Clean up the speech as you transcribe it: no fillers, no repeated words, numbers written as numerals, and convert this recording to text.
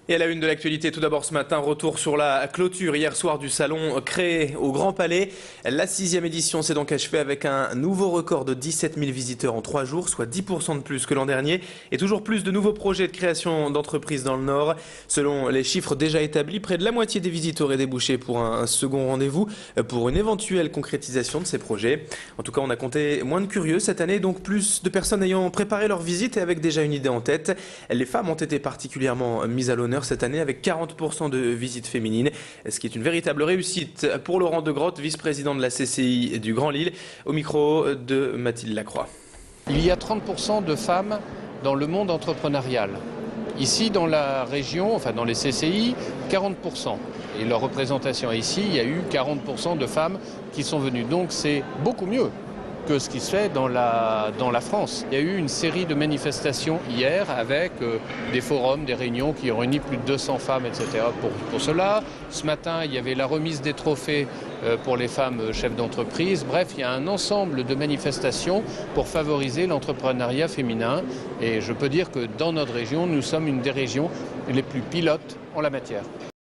Et à la une de l'actualité, tout d'abord ce matin, retour sur la clôture hier soir du salon créé au Grand Palais. La 6e édition s'est donc achevée avec un nouveau record de 17 000 visiteurs en 3 jours, soit 10% de plus que l'an dernier. Et toujours plus de nouveaux projets de création d'entreprises dans le Nord. Selon les chiffres déjà établis, près de la moitié des visiteurs auraient débouché pour un second rendez-vous pour une éventuelle concrétisation de ces projets. En tout cas, on a compté moins de curieux cette année, donc plus de personnes ayant préparé leur visite et avec déjà une idée en tête. Les femmes ont été particulièrement mises à l'honneur cette année avec 40% de visites féminines, ce qui est une véritable réussite pour Laurent Degrotte, vice-président de la CCI du Grand Lille, au micro de Mathilde Lacroix. Il y a 30% de femmes dans le monde entrepreneurial. Ici, dans la région, enfin dans les CCI, 40%. Et leur représentation ici, il y a eu 40% de femmes qui sont venues. Donc c'est beaucoup mieux que ce qui se fait dans la France. Il y a eu une série de manifestations hier avec des forums, des réunions qui ont réuni plus de 200 femmes, etc. pour cela. Ce matin, il y avait la remise des trophées pour les femmes chefs d'entreprise. Bref, il y a un ensemble de manifestations pour favoriser l'entrepreneuriat féminin. Et je peux dire que dans notre région, nous sommes une des régions les plus pilotes en la matière.